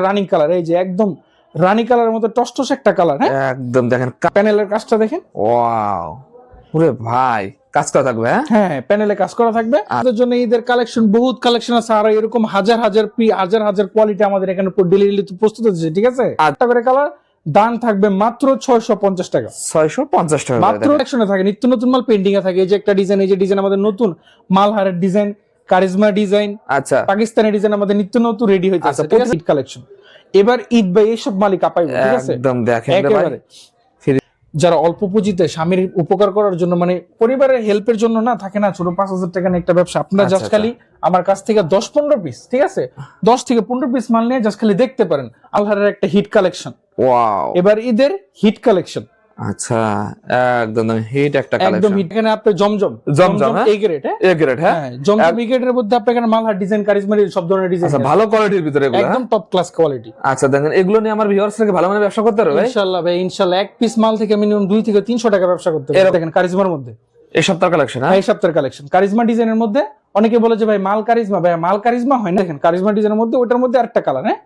Running colour, এই যে একদম রানী কালারের মতো টসটস একটা কালার। হ্যাঁ একদম দেখেন প্যানেলের কাজটা দেখেন, ওয়াও ওরে ভাই কাজ করা থাকবে। হ্যাঁ প্যানেলে কাজ করা থাকবে। আমাদের জন্য ঈদের কালেকশন, বহুত কালেকশন আছে, আর এরকম হাজার হাজার হাজার কোয়ালিটি আমাদের এখানে ডেলিভারি প্রস্তুত হচ্ছে। ঠিক আছে, 8টা করে কালার, দাম থাকবে মাত্র 650 টাকা। 650 টাকা মাত্র কালেকশনে থাকে, নিত্য নতুন মাল পেন্ডিং এ থাকে। এই যে একটা ডিজাইন, এই যে ডিজাইন আমাদের নতুন মালহারের ডিজাইন, কারিজমা ডিজাইন, আচ্ছা পাকিস্তানি ডিজাইন আমাদের নিত্য নতুন রেডি হইতে আছে। ঠিক আছে, ঈদ কালেকশন এবার ঈদ ভাই এইসব মালিক আপাইবে। ঠিক আছে, একদম দেখেন একেবারে যারা অল্প পুঁজিতে স্বামীর উপকার করার জন্য, মানে পরিবারের হেল্পের জন্য না থাকে না, ছোট 5,000 টাকা একটা ব্যবসা, আপনারা জাস্ট খালি আমার কাছ থেকে 10-15 পিস, ঠিক আছে 10 থেকে 15 পিস মাল নিয়ে জাস্ট খালি দেখতে পারেন। আলহারের একটা হিট কালেকশন, ওয়াও এবার ঈদের হিট কালেকশন। আচ্ছা একদম হিট একটা একদম কালেকশন। হিট। এখানে আপনি জমজম এ গ্রেড হ্যাঁ জমজম এ গ্রেডের মধ্যে আপনি এখানে মালহার ডিজাইন, কারিজমার সব ধরনের ডিজাইন। আচ্ছা ভালো কোয়ালিটির ভিতরে এগুলো, একদম টপ ক্লাস কোয়ালিটি। আচ্ছা দেখেন এগুলো নিয়ে আমার ভিউয়ার্সরা ভালো মানে ব্যবসা করতে পারবে ইনশাআল্লাহ ভাই, ইনশাআল্লাহ এক পিস মাল থেকে মিনিমাম 2 থেকে 300 টাকা ব্যবসা করতে পারবে। দেখেন কারিজমার মধ্যে এই সপ্তাহের কালেকশন, এই সপ্তাহের কালেকশন কারিজমা ডিজাইনের মধ্যে। অনেকে বলে যে ভাই মাল কারিজমা, ভাই মাল কারিজমা হয় না। দেখেন কারিজমা ডিজাইনের মধ্যে, ওটার মধ্যে আরেকটা কালার। হ্যাঁ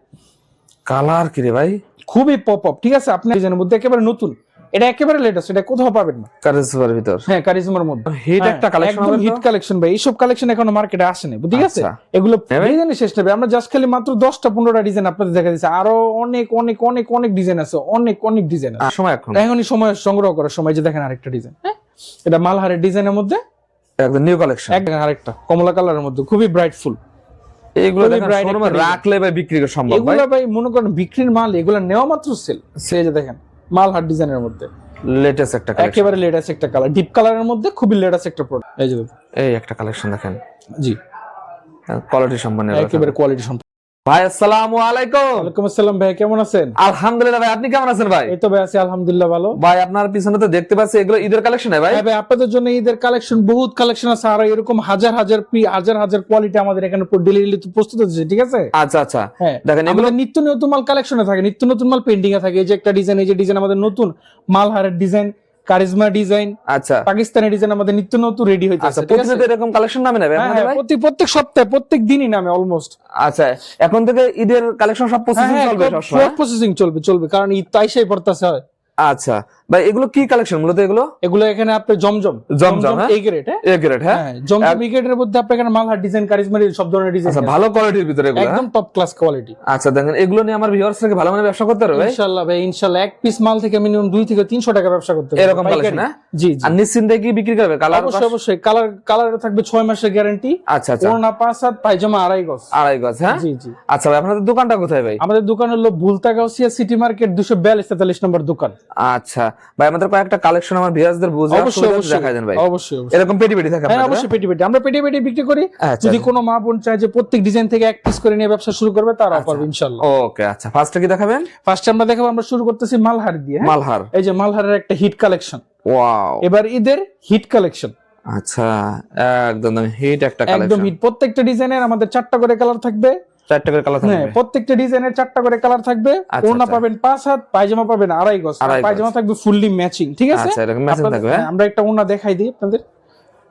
কালার কি রে ভাই, খুবই পপ আপ। ঠিক আছে, আপনি ডিজাইনের মধ্যে একেবারে নতুন, এটা একেবারে লেটেস্ট, এটা কোথাও পাবেন না কারিজমার ভিতর। হ্যাঁ কারিজমার মধ্যে হিট একটা কালেকশন, একদম হিট কালেকশন ভাই। এইসব কালেকশন এখনো মার্কেটে আসেনি, ঠিক আছে এগুলো ডিজাইনের শেষ নেবে। আমরা জাস্ট খালি মাত্র 10টা-15টা ডিজাইন আপনাদের দেখা দিচ্ছি, আরো অনেক অনেক অনেক অনেক ডিজাইন আছে, অনেক অনেক ডিজাইন আছে। সময় এখনই সময় সংগ্রহ করার সময়। যে দেখেন আরেকটা ডিজাইন, হ্যাঁ এটা মালহারের ডিজাইনের মধ্যে একদম নিউ কালেকশন। আরেকটা কমলা কালারের মধ্যে খুবই ব্রাইট ফুল। এগুলো শোরুমে রাখলে ভাই বিক্রি করা সম্ভব ভাই? এগুলো ভাই মনে করেন বিক্রির মাল, এগুলো নেওয়া মাত্র সেল। যে দেখেন মালহার ডিজাইনের মধ্যে লেটেস্ট একটা কালেকশন, একেবারে লেটেস্ট একটা কালার, ডিপ কালারের মধ্যে খুবই লেটেস্ট একটা প্রোডাক্ট। এই যে এই একটা কালেকশন দেখেন, জি কোয়ালিটি সম্পন্ন, একেবারে কোয়ালিটি সম্পন্ন। ভাই আসসালামু আলাইকুম। ওয়ালাইকুম আসসালাম ভাই, কেমন আছেন? আলহামদুলিল্লাহ ভাই, আপনি কেমন আছেন ভাই? এই তো ভাই আছি আলহামদুলিল্লাহ ভালো। ভাই আপনার পিছনে তো দেখতে পাচ্ছি এগুলো ঈদের কালেকশন ভাই? হ্যাঁ ভাই, আপনাদের জন্য ঈদের কালেকশন, বহুত কালেকশন আছে, আর এরকম হাজার হাজার কোয়ালিটি আমাদের এখানে ডেলিভারি প্রস্তুত হচ্ছে। ঠিক আছে, আচ্ছা আচ্ছা হ্যাঁ দেখেন এগুলো আমাদের নিত্য নতুন মাল কালেকশনে থাকে, নিত্য নতুন মাল পেন্ডিং এ থাকে। এই যে একটা ডিজাইন, এই যে ডিজাইন আমাদের নতুন মালহারের ডিজাইন, কারিজমা ডিজাইন, আচ্ছা পাকিস্তানি ডিজাইন আমাদের নিত্য নতুন রেডি হইছে। আচ্ছা প্রতিদিন এরকম কালেকশন নামে নেবে আপনাদের ভাই? প্রত্যেক সপ্তাহে, প্রত্যেক দিনই নামে অলমোস্ট। আচ্ছা এখন থেকে ঈদের কালেকশন সব প্রসেসিং চলবে সব সময়? প্রসেসিং চলবে কারণ ঈদ তো আইসাই পড়তাছে। হয় আচ্ছা ভাই এগুলো কি কালেকশন মূলত? এগুলো এখানে আপনি জমজম এ গ্রেড, হ্যাঁ জমজম এ গ্রেডের মধ্যে আপনি এখানে মালহার ডিজাইন, কারিজমার সব ধরনের ডিজাইন। আচ্ছা ভালো কোয়ালিটির ভিতরে এগুলো, একদম টপ ক্লাস কোয়ালিটি। আচ্ছা দেখেন এগুলো নিয়ে আমার ভিউয়ার্সরা ভালো মানে ব্যবসা করতে পারবে? ইনশাআল্লাহ ভাই, ইনশাআল্লাহ এক পিস মাল থেকে মিনিমাম 2 থেকে 300 টাকা ব্যবসা করতে পারবে এরকম কালেকশন। হ্যাঁ জি আর নিশ্চিন্তে কি বিক্রি করবে? কালার অবশ্যই কালার থাকবে 6 মাসের গ্যারান্টি। আচ্ছা আচ্ছা ওড়না 5 হাত, পায়জামা 2.5 গজ। 2.5 গজ, হ্যাঁ জি জি। আচ্ছা ভাই আপনাদের দোকানটা কোথায় ভাই? আমাদের দোকান হলো ভুলতা গাউসিয়া সিটি মার্কেট 242-43 নম্বর দোকান। আচ্ছা ভাই আমাদের কয়েকটা কালেকশন আমার ভিউয়ারদের বুঝে দেখাই দেন ভাই। অবশ্যই এরকম পেটি পেটি থাকে আপনাদের? অবশ্যই পেটি পেটি, আমরা পেটি পেটি বিক্রি করি। যদি কোনো মা বোন চায় যে প্রত্যেক ডিজাইন থেকে এক পিস করে নিয়ে ব্যবসা শুরু করবে, তারাও পারবে ইনশাআল্লাহ। ওকে আচ্ছা ফার্স্টে কি দেখাবেন? ফার্স্টে আমরা দেখাবো, আমরা শুরু করতেছি মালহার দিয়ে। মালহার, এই যে মালহারের একটা হিট কালেকশন। ওয়াও এবার ঈদের হিট কালেকশন। আচ্ছা একদম হিট একটা কালেকশন, একদম হিট। প্রত্যেকটা ডিজাইনের আমাদের 4টা করে কালার থাকবে। 4টা করে কালার থাকবে? হ্যাঁ প্রত্যেকটা ডিজাইনের 4টা করে কালার থাকবে। ওড়না পাবেন 5 হাত, পায়জামা পাবেন 2.5 গজ। পায়জামা থাকবে ফুললি ম্যাচিং। ঠিক আছে, আচ্ছা এরকম ম্যাচিং থাকবে। আমরা একটা ওড়না দেখাই দিই আপনাদের।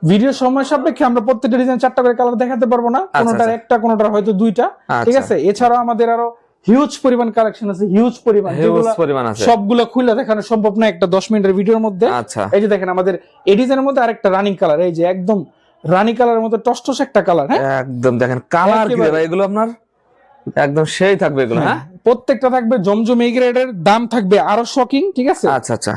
ভিডিও সময় সাপেক্ষে আমরা প্রত্যেকটা ডিজাইন 4টা করে কালার দেখাতে পারবো না, কোনটার একটা, কোনটার হয়তো 2টা। ঠিক আছে, এছাড়াও আমাদের আরো হিউজ পরিমাণ কালেকশন আছে, হিউজ পরিমাণ আছে, সবগুলো খুলে দেখানো সম্ভব না একটা 10 মিনিটের ভিডিওর মধ্যে। আচ্ছা এই যে দেখেন আমাদের এই ডিজাইনের মধ্যে আরেকটা রানিং কালার, এই যে একদম রানী কালারের মতো টসটস একটা কালার। হ্যাঁ একদম দেখেন কালার কি ভাই, এগুলো আপনার একদম সেই থাকবে এগুলো। হ্যাঁ প্রত্যেকটা থাকবে জমজম এ গ্রেডের, দাম থাকবে আরো শকিং। ঠিক আছে, আচ্ছা আচ্ছা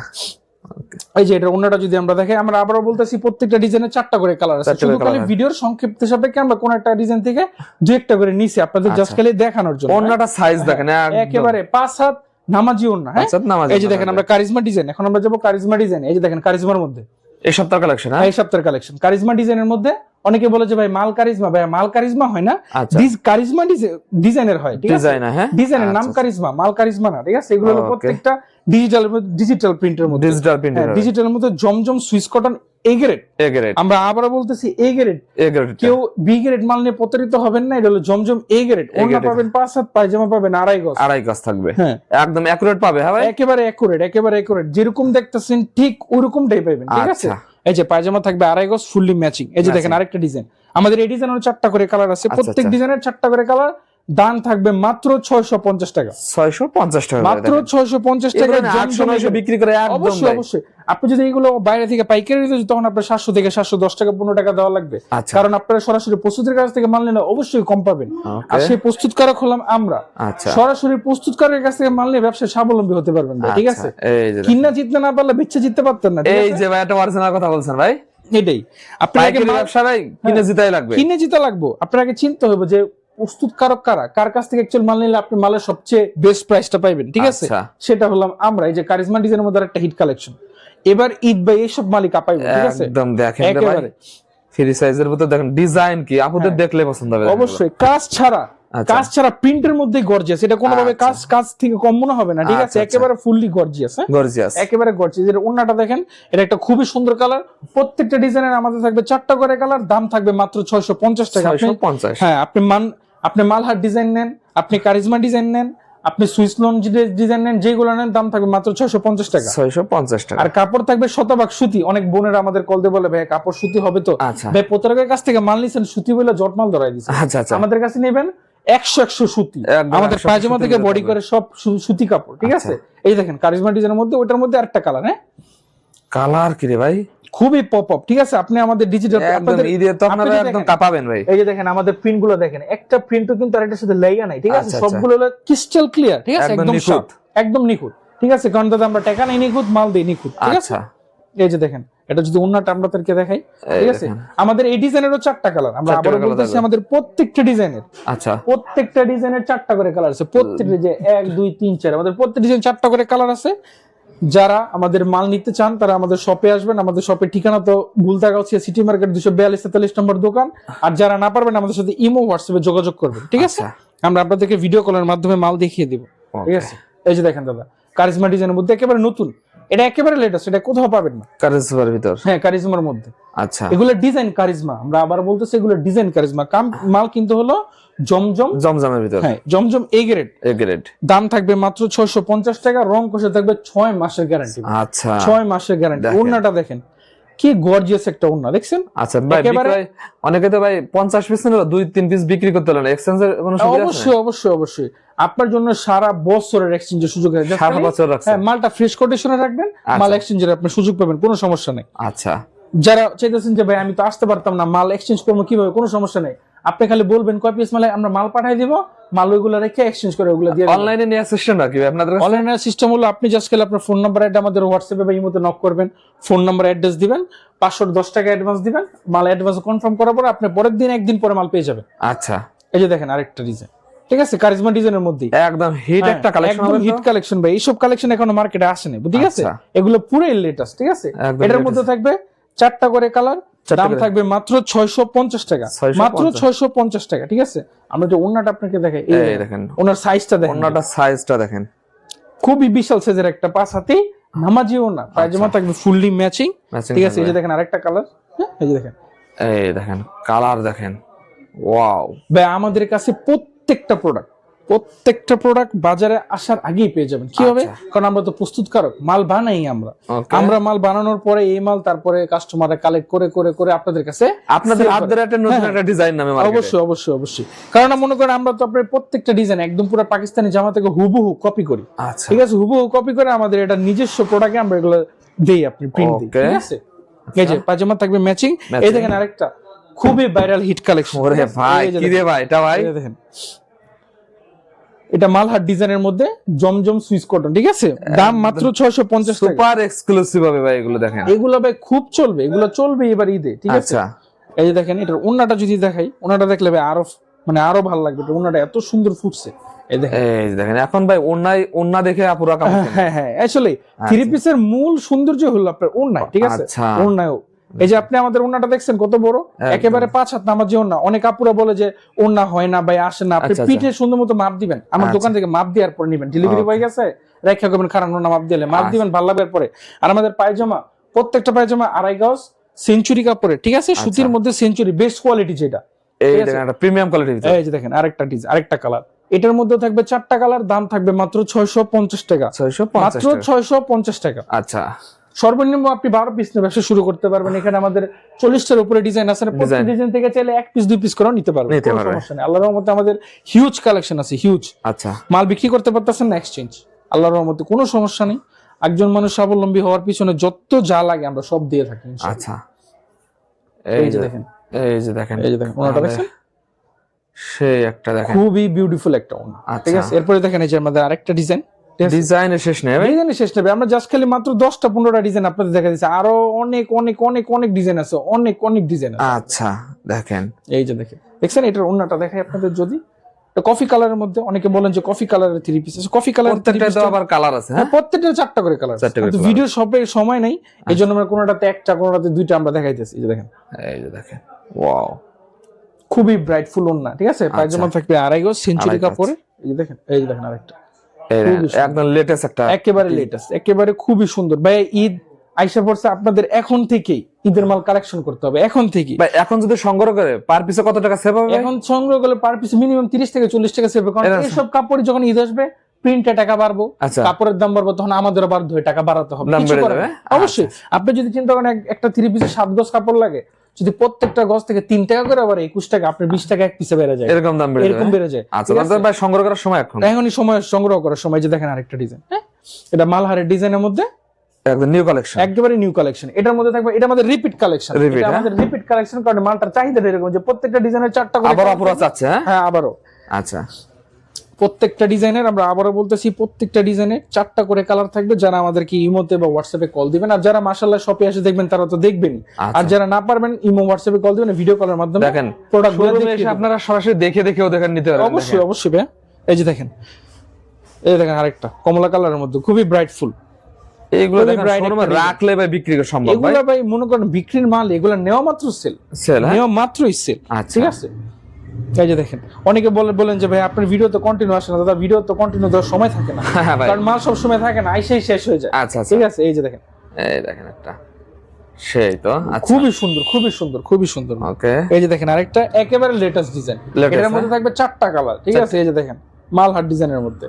এই যে এটা অন্যটা যদি আমরা দেখাই, আমরা আবারও বলতেছি প্রত্যেকটা ডিজাইনের 4টা করে কালার আছে। শুধু খালি ভিডিওর সংক্ষিপ্ত সাপেক্ষে আমরা কোন একটা ডিজাইন থেকে 2-1টা করে নিছি আপনাদের জাস্ট খালি দেখানোর জন্য। অন্যটা সাইজ দেখেন একেবারে 5 হাত নামাজি ওড়না। হ্যাঁ এই যে দেখেন আমরা কারিজমা ডিজাইন, এখন আমরা যাবো কারিজমা ডিজাইন। এই যে দেখেন কারিজমার মধ্যে এই সপ্তাহের কালেকশন। এই সপ্তাহের কালেকশন কারিজমা ডিজাইনের মধ্যে। অনেকে বলে যে ভাই মাল কারিজমা, ভাই মাল কারিজমা হয় না, কারিজমা ডিজাইনের হয়। ঠিক আছে, ডিজাইনের নাম কারিজমা, মাল কারিজমা না। ঠিক আছে, এগুলো হলো প্রত্যেকটা ডিজিটাল প্রিন্টের মধ্যে, ডিজিটালের মধ্যে জমজম সুইস কটন এ গ্রেড। আমরা আবারও বলতেছি এ গ্রেড। কেউ বি গ্রেড মাল নিয়ে প্রতারিত হবেন না, এটা হলো জমজম এ গ্রেড। ওড়না পাবেন 5 হাত, পায়জামা পাবেন 2.5 গজ। 2.5 গজ থাকবে, একদম একুরেট পাবে। হ্যাঁ ভাই একেবারে একুরেট, যেরকম দেখতেছেন ঠিক ওরকমটাই পাবেন। ঠিক আছে, এই যে পায়জামা থাকবে 2.5 গজ ফুললি ম্যাচিং। এই যে দেখেন আরেকটা ডিজাইন, আমাদের এই ডিজাইনের 4টা করে কালার আছে। প্রত্যেক ডিজাইনের 4টা করে কালার, দাম থাকবে মাত্র 650 টাকা। 650 টাকা, মাত্র 650 টাকা বিক্রি করে একদম। অবশ্যই অবশ্যই আপনি যদি এগুলো বাইরে থেকে পাইকারি নিতে তখন আপনার 700 থেকে 710 টাকা 15 টাকা দেওয়া লাগবে, কারণ আপনারা সরাসরি প্রস্তুতের কাছ থেকে মাল নিলে অবশ্যই কম পাবেন। আর সেই প্রস্তুতকারক হলাম আমরা, সরাসরি প্রস্তুতকারকের কাছ থেকে মাল নিয়ে ব্যবসায় স্বাবলম্বী হতে পারবেন ভাই, ঠিক আছে? কিনা জিততে না পারলে বেচে জিততে পারতেন না। এই যে ভাই একটা অরিজিনাল কথা বলছেন ভাই, এটাই আপনাকে ব্যবসা ভাই কিনে জিতাই লাগবে, কিনে জিতে লাগবে। আপনাকে চিন্তা হবে যে প্রস্তুতকারক কারা, কার কাছ থেকে অ্যাকচুয়াল মাল নিলে আপনি মালের সবচেয়ে বেস্ট প্রাইসটা পাইবেন, ঠিক আছে? সেটা হলাম আমরা। এই যে কারিজমা ডিজাইনের মধ্যে একটা হিট কালেকশন, এবার ঈদ ভাই এইসব মালিক পাইবো, ঠিক আছে? একদম দেখেন একেবারে ফ্রি সাইজের ভিতর দেখেন ডিজাইন কি আপুদের দেখলে পছন্দ হবে অবশ্যই। কাজ ছাড়া প্রিন্টের মধ্যে গর্জিয়াস, এটা কোনোভাবে কাজ থেকে কম মনে হবে না, ঠিক আছে? একেবারে ফুললি গর্জিয়াস, একেবারে গর্জিয়াস। এর ওন্নাটা দেখেন, এটা একটা খুবই সুন্দর কালার। প্রত্যেকটা ডিজাইনের আমাদের থাকবে 4টা করে কালার, দাম থাকবে মাত্র 650 টাকা। 650। হ্যাঁ, আপনি মালহার ডিজাইন নেন, আপনি কারিজমা ডিজাইন নেন, আপনি সুইস লোন ডিজাইন নেন, যেগুলো নেন দাম থাকবে মাত্র 650 টাকা। 650 টাকা। আর কাপড় থাকবে শতভাগ সুতি। অনেক বোনেরা আমাদের কল দিয়ে বলে ভাই কাপড় সুতি হবে তো? ভাই প্রতারকের কাছ থেকে মাল নিছেন সুতি বলে জটমাল ধরাই দিচ্ছে। আমাদের কাছে নেবেন 100 সুতি, আমাদের পায়জামা থেকে বডি করে সব সুতি কাপড়, ঠিক আছে? এই দেখেন কারিজমা ডিজাইনের মধ্যে, ওটার মধ্যে আরেকটা কালার। হ্যাঁ, কালার কি রে ভাই, খুবই পপ আপ, ঠিক আছে? আপনি আমাদের ডিজিটাল একদম কাঁপাবেন ভাই। এই যে দেখেন আমাদের প্রিন্ট গুলো দেখেন, একটা প্রিন্টও কিন্তু আরেকটার সাথে লেগা নাই, ঠিক আছে? সবগুলো ক্রিস্টাল ক্লিয়ার, ঠিক আছে? একদম নিখুঁত, একদম নিখুঁত, ঠিক আছে? কারণ দাদা আমরা টাকা নাই নিখুঁত, মাল দেই নিখুঁত, ঠিক আছে? এই যে দেখেন, এটা যদি ওন্নাটা আমরা তাদেরকে দেখাই, ঠিক আছে? আমাদের এই ডিজাইনেরও 4টা কালার। আমরা আবারও বলতেছি, আমাদের প্রত্যেকটা ডিজাইনের প্রত্যেকটা ডিজাইনের 4টা করে কালার আছে। প্রত্যেকটা যে 1 2 3 4 আমাদের প্রত্যেকটা ডিজাইন 4টা করে কালার আছে। যারা আমাদের মাল নিতে চান তারা আমাদের শপে আসবেন। আমাদের শপের ঠিকানা তো গুলতাগাঁও সিটি মার্কেট 242-43 নম্বর দোকান। আর যারা না পারবেন আমাদের সাথে ইমো হোয়াটসঅ্যাপে যোগাযোগ করবেন, ঠিক আছে? আমরা আপনাদেরকে ভিডিও কলের মাধ্যমে মাল দেখিয়ে দিব, ঠিক আছে? এই যে দেখেন দাদা, কারিজমা ডিজাইনের মধ্যে একেবারে নতুন, এটা একেবারে লেটেস্ট, এটা কোথাও পাবেন না কারিজমার ভিতর। হ্যাঁ, কারিজমার মধ্যে। এগুলো ডিজাইন কারিজমা, আমরা আবার বলতেছি এগুলো ডিজাইন কারিজমা। মাল কিন্তু হলো জমজমের ভিতর। হ্যাঁ, জমজম এ গ্রেড। দাম থাকবে মাত্র 650 টাকা। রং কষে থাকবে 6 মাসের গ্যারান্টি। 6 মাসের গ্যারান্টি। ওন্নাটা দেখেন কি গর্জিয়াস একটা ওন্না, দেখছেন? ভাই অনেকে তো ভাই 50 পিস নিলো 2-3 পিস বিক্রি করতে হলো না, এক্সচেঞ্জের কোনো সুবিধা আছে? অবশ্যই আপনার জন্য সারা বছরের এক্সচেঞ্জের সুযোগ আছে। সারা বছর রাখছেন। হ্যাঁ, মালটা ফ্রেশ কন্ডিশনে রাখবেন, মাল এক্সচেঞ্জের আপনি সুযোগ পাবেন, কোনো সমস্যা নেই। যারা চাইতেছেন যে ভাই আমি তো আসতে পারতাম না, মাল এক্সচেঞ্জ করবো কিভাবে, কোনো সমস্যা নেই। আপনি খালি বলবেন কয় পিস মালে, আমরা মাল পাঠিয়ে দিব, মাল ওইগুলো রেখে এক্সচেঞ্জ করে ওগুলো দিয়ে। অনলাইনে নেওয়ার সিস্টেম রাখি আপনাদের? অনলাইনে সিস্টেম হলো আপনি জাস্ট খালি আপনার ফোন নাম্বার অ্যাড আমাদের হোয়াটসঅ্যাপে বা ইমোতে নক করবেন, ফোন নাম্বার অ্যাড্রেস দিবেন, 510 টাকা অ্যাডভান্স দিবেন, মাল অ্যাডভান্স কনফার্ম করার পর আপনি পরের দিন একদিন পরে মাল পেয়ে যাবেন। এই যে দেখেন আরেকটা ডিজাইন, ঠিক আছে? কারিজমা ডিজাইনের মধ্যে একদম হিট একটা কালেকশন, একদম হিট কালেকশন ভাই। এইসব কালেকশন এখনো মার্কেটে আসেনি, ঠিক আছে? এগুলো পুরো লেটেস্ট, ঠিক আছে? এটার মধ্যে থাকবে 4টা করে কালার, দাম থাকবে মাত্র 650 টাকা। মাত্র 650 টাকা, ঠিক আছে? আমরা যে ওন্নাটা আপনাকে দেখাই, এই দেখেন ওনার সাইজটা দেখেন, ওন্নাটা সাইজটা দেখেন, খুবই বিশাল সাইজের একটা 5 হাতি নামাজি ওন্না। পায়জামা থাকবে ফুললি ম্যাচিং, ঠিক আছে? এই যে দেখেন আরেকটা কালার, এই যে দেখেন কালার দেখেন, ওয়াও ভাই। আমাদের কাছে প্রত্যেকটা প্রোডাক্ট বাজারে আসার আগেই পেয়ে যাবেন। কি হবে? কারণ আমরা তো প্রস্তুতকারক, মাল বানাই আমরা মাল বানানোর পরে এই মাল তারপরে কাস্টমাররা কালেক্ট করে করে করে আপনাদের কাছে আপনাদের হাতের একটা নতুন একটা ডিজাইন নামে মার্কেটে। অবশ্যই কারণ মনে করেন আমরা তো আপনার প্রত্যেকটা ডিজাইন একদম পুরো পাকিস্তানি জামা থেকে হুবহু কপি করি, ঠিক আছে? হুবহু কপি করে আমাদের এটা নিজস্ব প্রোডাক্টে আমরা এগুলো দেই, আপনি প্রিন্ট দিই, ঠিক আছে? এই যে পায়জামা থাকবে ম্যাচিং। এই দেখেন আরেকটা খুবই ভাইরাল হিট কালেকশন। ওরে ভাই কি রে ভাই, এটা ভাই দেখেন, এটা মালহার ডিজাইনের মধ্যে জমজম সুইস কটন, ঠিক আছে? দাম মাত্র 650 টাকা। সুপার এক্সক্লুসিভ হবে ভাই এগুলো। দেখেন এগুলো ভাই খুব চলবে, এগুলো চলবে এবার ঈদে, ঠিক আছে? এই যে দেখেন এটার ওন্নাটা যদি দেখাই, ওন্নাটা দেখলে ভাই আরো ভালো লাগবে। ওন্নাটা এত সুন্দর ফুটছে, এই দেখেন। এখন ভাই ওন্না দেখে আপুরা কাপড়। হ্যাঁ আসলে থ্রি পিসের মূল সৌন্দর্য হলো আপনার ওন্না, ঠিক আছে? ওন্নাও এই যে আপনি আমাদের ওন্নাটা দেখছেন কত বড়, একেবারে 5 হাত নামাজি ওন্না। অনেক আপুরা বলে যে ওন্না হয় না ভাই, আসে না। আপনি পিঠে সুন্দর মতো মাপ দিবেন, আমার দোকান থেকে মাপ দেওয়ার পর নিবেন। ডেলিভারি বয় গেছে রেখা করবেন, খারাপ ওন্না মাপ দিলে মাপ দিবেন, ভালো লাগবে পরে। আর আমাদের পায়জামা, প্রত্যেকটা পায়জামা 2.5 গজ সেঞ্চুরি কাপড়ে, ঠিক আছে? সুতির মধ্যে সেঞ্চুরি, বেস্ট কোয়ালিটি যেটা, এই দেখেন একটা প্রিমিয়াম কোয়ালিটি। এই যে দেখেন আরেকটা কালার, এটার মধ্যে থাকবে 4টা কালার, দাম থাকবে মাত্র 650 টাকা। মাত্র 650 টাকা। সর্বনিম্ন আপনি 12 পিস নিয়ে ব্যবসা শুরু করতে পারবেন। এখানে আমাদের 40টার উপরে ডিজাইন আছে, প্রত্যেক ডিজাইন থেকে চাইলে 1 পিস 2 পিস করে নিতে পারবেন, কোনো সমস্যা নেই। আল্লাহর রহমতে আমাদের হিউজ কালেকশন আছে, হিউজ। আচ্ছা, মাল মাল বিক্রি করতে পারতেছেন না, এক্সচেঞ্জ, আল্লাহর রহমতে কোনো সমস্যা নেই। একজন মানুষ স্বাবলম্বী হওয়ার পিছনে যত যা লাগে আমরা সব দিয়ে থাকি ইনশাআল্লাহ। আচ্ছা, এই যে দেখেন, এই যে দেখেন, এই যে দেখেন ওনাটা দেখেন, সেই একটা দেখেন, খুবই বিউটিফুল একটা ওনা, ঠিক আছে। এরপরে দেখেন এই যে আমাদের আরেকটা ডিজাইন, ডিজাইনের শেষ নেই ভাই, ডিজাইনের শেষ নেবে। আমরা জাস্ট খালি মাত্র 10টা 15টা ডিজাইন আপনাদের দেখা দিচ্ছি, আরো অনেক অনেক অনেক অনেক ডিজাইন আছে, অনেক অনেক ডিজাইন আছে। আচ্ছা দেখেন, এই যে দেখছেন এটার ওন্নাটা দেখাই আপনাদের, যদি কফি কালারের মধ্যে, অনেকে বলেন যে কফি কালারের 3 পিস আছে, কফি কালার প্রত্যেকটা তো আবার কালার আছে, হ্যাঁ প্রত্যেকটা 4টা করে কালার আছে। কিন্তু ভিডিও সবে সময় নাই, এইজন্য আমরা কোনোটাতে একটা কোনোটাতে দুইটা আমরা দেখাইতেছি। এই যে দেখেন, এই যে দেখেন, ওয়াও, খুবই ব্রাইটফুল ওন্না, ঠিক আছে। পায়জামা থাকবে 2.5 গজ সেঞ্চুরি কাপড়ে। এই যে দেখেন, এই যে দেখেন আরেকটা একদম লেটেস্ট একটা, একেবারে লেটেস্ট, একেবারে খুবই সুন্দর। ভাই ঈদ আইসা পড়ছে, আপনাদের এখন থেকেই ঈদের মাল কালেকশন করতে হবে, এখন থেকেই। ভাই এখন যদি সংগ্রহ করে পার পিসে কত টাকা সেভ হবে? এখন সংগ্রহ করলে পার পিস মিনিমাম 30 থেকে 40 টাকা সেভ হবে, কারণ এইসব কাপড় যখন ঈদ আসবে প্রিন্টে টাকা বাড়বো, কাপড়ের দাম বাড়বো, তখন আমাদেরও বাধ্য হয়ে টাকা বাড়াতে হবে, কিছু করার নেই। অবশ্যই আপনি যদি চিন্তা করেন একটা 3 পিসে 7 গজ কাপড় লাগে, যদি প্রত্যেকটা গজ থেকে 3 টাকা করে আবার 21 টাকা, আপনার 20 টাকা এক পিসে বেড়ে যায়, এরকম দাম বেড়ে যায়। আচ্ছা, তাহলে ভাই সংগ্রহ করার সময় এখনই সময় সংগ্রহ করার সময়। যে দেখেন আরেকটা ডিজাইন, হ্যাঁ এটা মালহারের ডিজাইনের মধ্যে একদম নিউ কালেকশন, একেবারে নিউ কালেকশন। এটার মধ্যে থাকবে, এটা আমাদের রিপিট কালেকশন, এটা আমাদের রিপিট কালেকশন, কারণ মালটার চাহিদা এরকম যে প্রত্যেকটা ডিজাইনের 4টা করে আবার আপুরা চাচ্ছে, হ্যাঁ আবারও। আচ্ছা, প্রত্যেকটা ডিজাইনের আমরা আবারও বলতেছি, প্রত্যেকটা ডিজাইনের 4টা করে কালার থাকবে। যারা আমাদেরকে ইমোতে বা হোয়াটসঅ্যাপে কল দিবেন, আর যারা মাশাআল্লাহ শপে এসে দেখবেন তারা তো দেখবেনই, আর যারা না পারবেন ইমো হোয়াটসঅ্যাপে কল দিবেন, ভিডিও কলের মাধ্যমে দেখেন প্রোডাক্টগুলো দেখে আপনারা সরাসরি দেখেও নিতে পারবেন। অবশ্যই অবশ্যই ভাই। এই যে দেখেন, এই দেখেন আরেকটা কমলা কালারের মধ্যে খুবই ব্রাইটফুল। এইগুলো দেখেন শোরুমে রাখলে ভাই বিক্রি করা সম্ভব। এগুলো ভাই মনে করেন বিক্রির মাল, এগুলো নেওয়া মাত্র সেল, নেওয়া মাত্রই সেল, ঠিক আছে। এই যে দেখেন, অনেকে বলেন যে ভাই আপনার ভিডিও তো কন্টিনিউ আসে না। দাদা ভিডিও তো কন্টিনিউ দেওয়ার সময় থাকে না, কারণ মাল সব সময় থাকে না, আইসেই শেষ হয়ে যায়। আচ্ছা ঠিক আছে, এই যে দেখেন, এই দেখেন একটা, সেই তো খুবই সুন্দর, খুবই সুন্দর, খুবই সুন্দর। ওকে, এই যে দেখেন আরেকটা একেবারে লেটেস্ট ডিজাইন, এটার মধ্যে থাকবে 4টা কালার, ঠিক আছে। এই যে দেখেন মালহার ডিজাইনের মধ্যে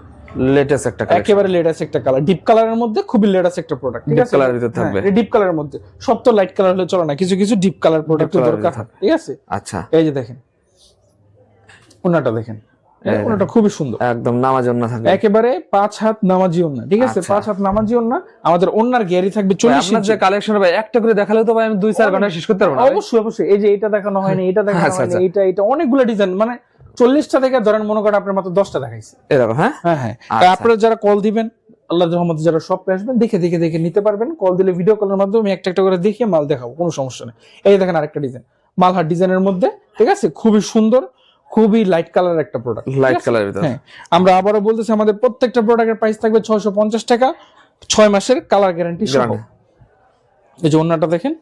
লেটেস্ট একটা কালার, একেবারে লেটেস্ট একটা কালার, ডিপ কালারের মধ্যে খুবই লেটেস্ট একটা প্রোডাক্ট, ঠিক আছে। কালারের ভিতর থাকবে, ডিপ কালারের মধ্যে, সব তো লাইট কালার হলে চলে না, কিছু কিছু ডিপ কালার প্রোডাক্ট দরকার, ঠিক আছে। আচ্ছা, এই যে দেখেন ওনাটা দেখেন, ওনাটা খুবই সুন্দর, একদম নামাজি ওন্না থাকবে, একেবারে 5 হাত নামাজি ওন্না, ঠিক আছে। 5 হাত নামাজি ওন্না। আমাদের ওন্নার গ্যারি থাকবে 40 ইঞ্চি। আপনার যে কালেকশন ভাই একটা করে দেখালে তো ভাই আমি 2-4 ঘন্টা শেষ করতে পারবো না। অবশ্যই অবশ্যই। এই যে এটা দেখানো হয়নি, এটা দেখানো হয়নি, এটা অনেকগুলো ডিজাইন, মানে 40টা থেকে ধরেন মনে করেন আপনার মাত্র 10টা দেখাইছি এরকম। হ্যাঁ হ্যাঁ হ্যাঁ। আপনারা যারা কল দিবেন, আল্লাহর রহমতে যারা শপে আসবেন, দেখে দেখে দেখে নিতে পারবেন। কল দিলে ভিডিও কলের মাধ্যমে একটা একটা করে দেখিয়ে মাল দেখাবো, কোনো সমস্যা নেই। এই দেখেন আরেকটা ডিজাইন, মালহার ডিজাইনের মধ্যে, ঠিক আছে, খুবই সুন্দর, খুবই লাইট কালার একটা প্রোডাক্ট, লাইট কালারের ভিতর। হ্যাঁ, আমরা আবারও বলতেছি আমাদের প্রত্যেকটা প্রোডাক্টের প্রাইস থাকবে 650 টাকা, 6 মাসের কালার গ্যারান্টি সহ। এই যে ওন্নাটা দেখেন,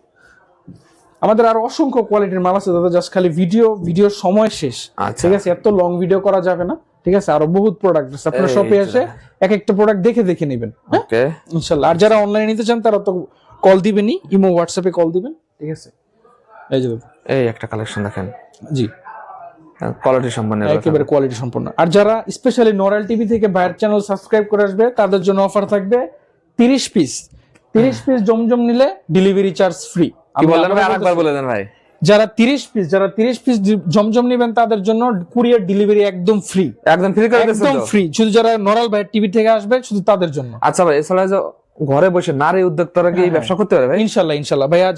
আমাদের আরো অসংখ্য কোয়ালিটির মাল আছে দাদা, জাস্ট খালি ভিডিও সময় শেষ, ঠিক আছে। এত লং ভিডিও করা যাবে না, ঠিক আছে। আরো বহুত প্রোডাক্ট আছে, আপনারা শপে এসে এক একটা প্রোডাক্ট দেখে দেখে নেবেন, ওকে ইনশাআল্লাহ। আর যারা অনলাইনে নিতে চান তারা তো কল দিবেনই, ইমো হোয়াটসঅ্যাপে কল দিবেন, ঠিক আছে। এই যে এই একটা কালেকশন দেখেন, জি কোয়ালিটি সম্পন্ন, একেবারে কোয়ালিটি সম্পন্ন। আর যারা স্পেশালি নরাল টিভি থেকে ভাইয়ের চ্যানেল সাবস্ক্রাইব করে আসবে, তাদের জন্য অফার থাকবে 30 পিস জমজম নিলে ডেলিভারি চার্জ ফ্রি। কি বলেন ভাই, আরেকবার বলে দেন ভাই। যারা 30 পিস জমজম নেবেন তাদের জন্য কুরিয়ার ডেলিভারি একদম ফ্রি, একদম ফ্রি করে দিয়েছেন, একদম ফ্রি। শুধু যারা নরাল ভাইয়ের টিভি থেকে আসবে শুধু তাদের জন্য। আচ্ছা ভাই, এছাড়া যে ঘরে বসে নারী উদ্যোক্তারা কি ব্যবসা করতে পারে ভাই? ইনশাআল্লাহ ইনশাআল্লাহ ভাইয়া,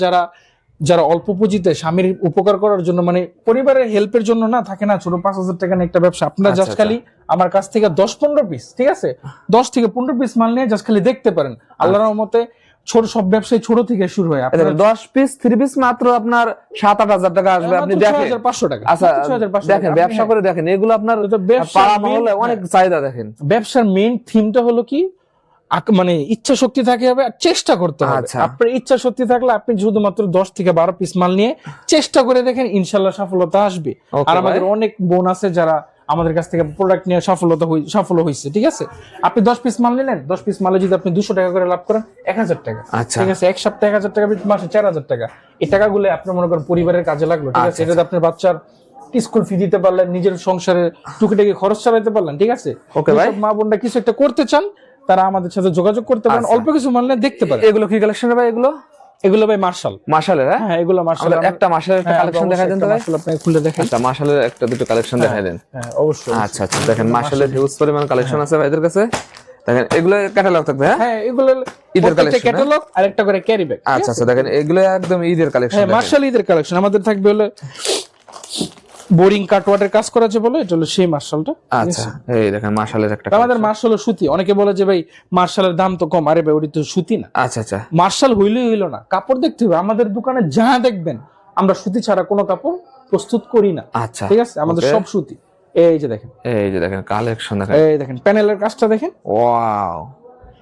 যারা অল্প পুঁজিতে স্বামীর উপকার করার জন্য, মানে পরিবারের হেল্পের জন্য, না থাকে না ছোট 5,000 টাকা নিয়ে একটা ব্যবসা, আপনারা জাস্ট খালি আমার কাছ থেকে 10-15 পিস, ঠিক আছে, 10 থেকে 15 পিস মাল নিয়ে জাস্ট খালি দেখতে পারেন। আল্লাহর রহমতে ছোট সব ব্যবসায় ছোট থেকে শুরু হয়। আপনার 10 পিস 3 পিস মাত্র আপনার 7-8 হাজার টাকা আসবে, আপনি দেখেন 6,500 টাকা। আচ্ছা দেখেন, ব্যবসা করে দেখেন, এগুলো আপনার পাড়া মহল্লায় অনেক চাহিদা। দেখেন ব্যবসার মেইন থিমটা হলো কি, মানে ইচ্ছা শক্তি থাকে হবে আর চেষ্টা করতে হবে। আপনার ইচ্ছা শক্তি থাকলে আপনি শুধুমাত্র 10 থেকে 12 পিস মাল নিয়ে চেষ্টা করে দেখেন, ইনশাআল্লাহ সফলতা আসবে। আর আমাদের অনেক বোন আছে যারা আমাদের কাছ থেকে প্রোডাক্ট নিয়ে সফল হয়েছে, ঠিক আছে। আপনি 10 পিস মাল নিলেন, 10 পিস মালে যদি আপনি 200 টাকা করে লাভ করেন, 1000 টাকা, ঠিক আছে। এক সপ্তাহে 1000 টাকা, মাসে 4000 টাকা। এই টাকাগুলো আপনি মনে করেন পরিবারের কাজে লাগলো, ঠিক আছে। এটা আপনার বাচ্চার স্কুল ফি দিতে পারলেন, নিজের সংসারে টুকিটাকি খরচ চালাতে পারলেন, ঠিক আছে। ওকে ভাই, মা বোনরা কিছু একটা করতে চান, তারা আমাদের সাথে যোগাযোগ করতে পারেন, আচ্ছা। অল্প কিছু মাল নিয়ে দেখতে পারেন। এগুলো কি কালেকশন ভাই? এগুলো ভাই মার্শাল। মার্শালের? হ্যাঁ হ্যাঁ এগুলো মার্শাল। আমাদের একটা মার্শালের একটা কালেকশন দেখাই দেন তো ভাই। মার্শাল আপনাকে খুলে দেখাই। আচ্ছা মার্শালের একটা দুটো কালেকশন দেখাই দেন। হ্যাঁ অবশ্যই। আচ্ছা আচ্ছা দেখেন মার্শালের হিউজ পরিমাণ কালেকশন আছে ভাইদের কাছে। দেখেন এগুলো ক্যাটালগ থাকবে। হ্যাঁ হ্যাঁ এগুলো ঈদের কালেকশন, ক্যাটালগ আর একটা করে ক্যারি ব্যাগ। আচ্ছা আচ্ছা দেখেন এগুলো একদম ঈদের কালেকশন। হ্যাঁ মার্শাল ঈদের কালেকশন। আমাদের থাকবে হলো বোরিং কাটওয়ার্ডের কাজ করা আছে বলে, এটা হলো সেই মার্শালটা। আচ্ছা এই দেখেন মার্শালের একটা আমাদের মার্শাল সুতি। অনেকে বলে যে ভাই মার্শালের দাম তো কম, আরে ভাই ওটি তো সুতি না। আচ্ছা আচ্ছা মার্শাল হইলেই হইলো না, কাপড় দেখতে হবে। আমাদের দোকানে যা দেখবেন আমরা সুতি ছাড়া কোনো কাপড় প্রস্তুত করি না। আচ্ছা ঠিক আছে, আমাদের সব সুতি। এই যে দেখেন কালেকশন দেখেন, এই দেখেন প্যানেলের কাজটা দেখেন। ওয়াও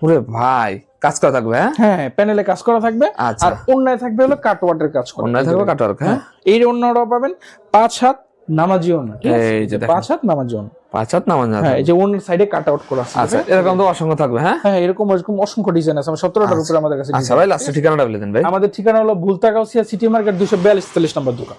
ওরে ভাই কাজ করা থাকবে। হ্যাঁ প্যানেলে কাজ করা থাকবে। আচ্ছা। আর ওন্নায় থাকবে হলো কাটওয়ার্ডের কাজ করা। ওন্নায় থাকবে কাটওয়ার্ক। হ্যাঁ এই ওন্নাটাও পাবেন 5 হাত নামাজি ওন্না। ঠিক আছে, এই যে দেখেন 5 হাত নামাজি ওন্না। 5 হাত নামান যাবে। হ্যাঁ এই যে ওন্নার সাইডে কাট আউট করা আছে। আচ্ছা এরকম তো অসংখ্য থাকবে। হ্যাঁ হ্যাঁ এরকম অসংখ্য ডিজাইন আছে। 17টার উপরে আমাদের কাছে। আচ্ছা ভাই লাস্টে ঠিকানাটা বলে দেন ভাই। আমাদের ঠিকানা হলো ভুলতা গাউসিয়া সিটি মার্কেট 242-43 নম্বর দোকান।